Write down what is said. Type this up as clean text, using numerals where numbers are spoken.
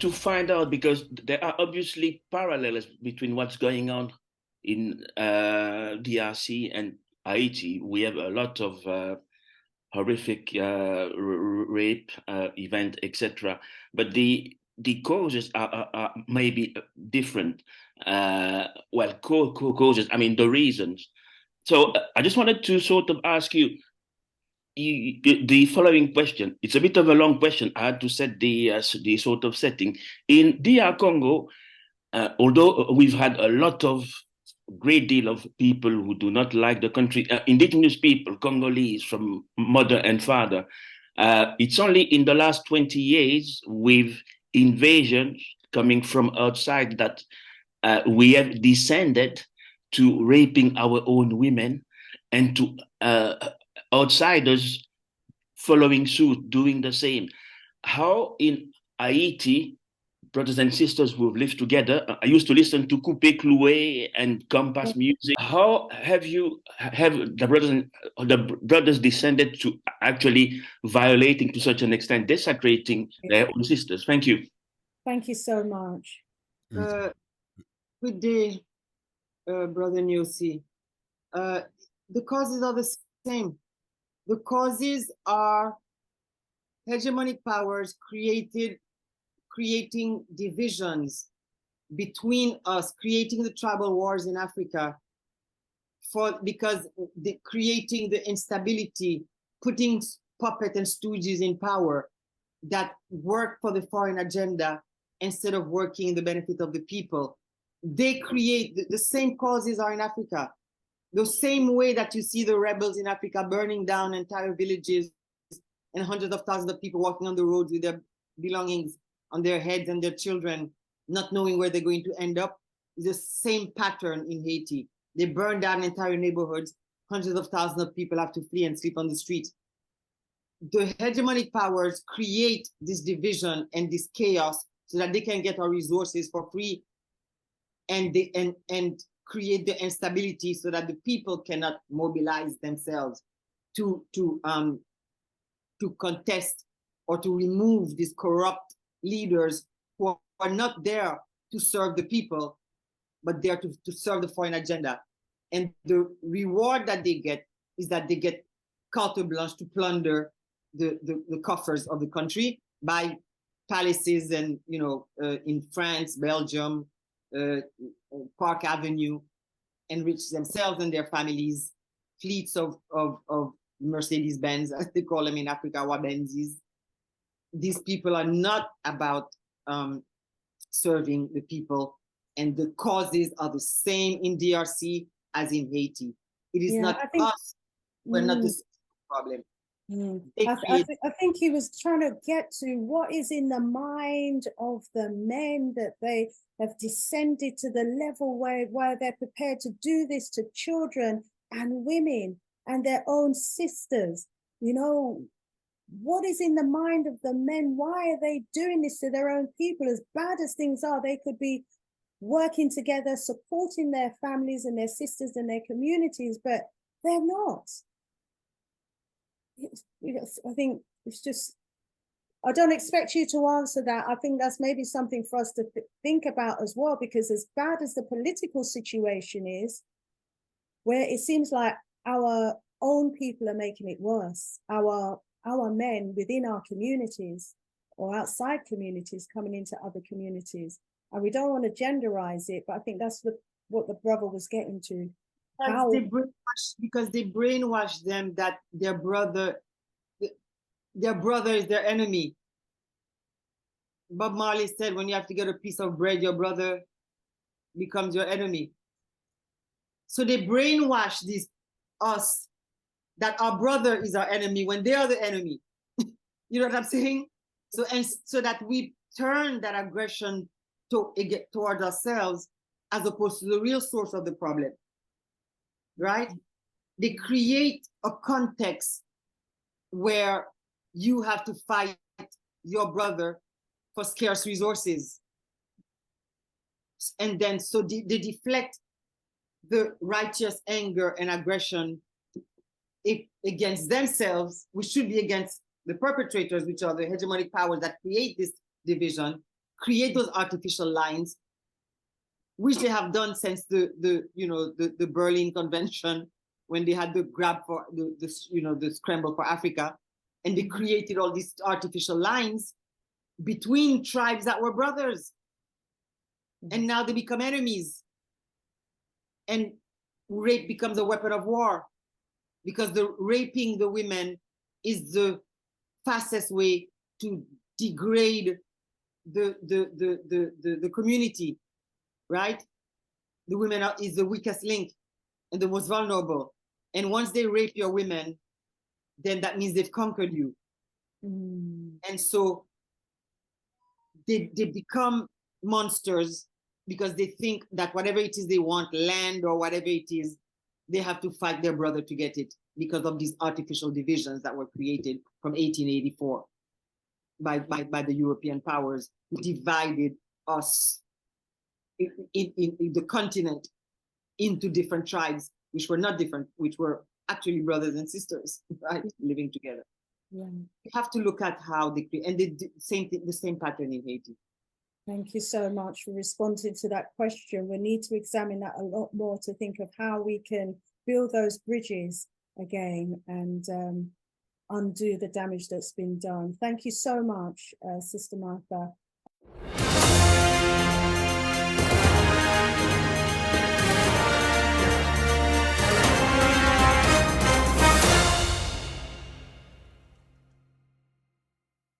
to find out, because there are obviously parallels between what's going on in DRC and Haiti. We have a lot of horrific rape event, etc. But the causes are maybe different. Well, causes. I mean, the reasons. So I just wanted to sort of ask you, the following question. It's a bit of a long question. I had to set the sort of setting in DR Congo. Although we've had a lot of great deal of people who do not like the country, indigenous people, Congolese from mother and father. It's only in the last 20 years with invasions coming from outside that we have descended to raping our own women and to outsiders following suit, doing the same. How in Haiti, brothers and sisters who have lived together, I used to listen to Coupé Cloué and Compass music. How have the brothers descended to actually violating to such an extent, desecrating their own sisters? Thank you. Thank you so much. Good day, Brother Nyosi. The causes are the same. The causes are hegemonic powers creating divisions between us, creating the tribal wars in Africa, because creating the instability, putting puppet and stooges in power that work for the foreign agenda instead of working in the benefit of the people. They create the same causes are in Africa. The same way that you see the rebels in Africa burning down entire villages and hundreds of thousands of people walking on the roads with their belongings on their heads and their children, not knowing where they're going to end up. The same pattern in Haiti. They burn down entire neighborhoods. Hundreds of thousands of people have to flee and sleep on the streets. The hegemonic powers create this division and this chaos so that they can get our resources for free, and create the instability so that the people cannot mobilize themselves to contest or to remove these corrupt leaders who are not there to serve the people, but there to serve the foreign agenda. And the reward that they get is that they get carte blanche to plunder the coffers of the country, buy palaces and, in France, Belgium, Park Avenue, enrich themselves and their families, fleets of Mercedes-Benz, as they call them in Africa, Wabenzis. These people are not about serving the people, and the causes are the same in DRC as in Haiti. It is not us. We're not the problem. I think he was trying to get to what is in the mind of the men, that they have descended to the level where they're prepared to do this to children and women and their own sisters. What is in the mind of the men? Why are they doing this to their own people? As bad as things are, they could be working together, supporting their families and their sisters and their communities, but they're not. I think it's just, I don't expect you to answer that. I think that's maybe something for us to think about as well, because as bad as the political situation is, where it seems like our own people are making it worse, our men within our communities or outside communities coming into other communities. And we don't want to genderize it, but I think that's what the brother was getting to. Because they brainwash them that their brother is their enemy. Bob Marley said, when you have to get a piece of bread, your brother becomes your enemy. So they brainwash us that our brother is our enemy when they are the enemy. You know what I'm saying? So that we turn that aggression toward ourselves as opposed to the real source of the problem. Right? They create a context where you have to fight your brother for scarce resources. And then so they deflect the righteous anger and aggression against themselves, which should be against the perpetrators, which are the hegemonic powers that create this division, create those artificial lines, which they have done since the Berlin Convention, when they had the grab for the scramble for Africa, and they created all these artificial lines between tribes that were brothers, and now they become enemies, and rape becomes a weapon of war, because the raping the women is the fastest way to degrade the community, right? The women is the weakest link and the most vulnerable. And once they rape your women, then that means they've conquered you. And so they become monsters, because they think that whatever it is they want, land or whatever it is, they have to fight their brother to get it, because of these artificial divisions that were created from 1884 by the European powers, who divided us in the continent into different tribes, which were not different, which were actually brothers and sisters, right, living together. Yeah. You have to look at how they create, and they do the same pattern in Haiti. Thank you so much for responding to that question. We need to examine that a lot more, to think of how we can build those bridges again and undo the damage that's been done. Thank you so much, Sister Martha.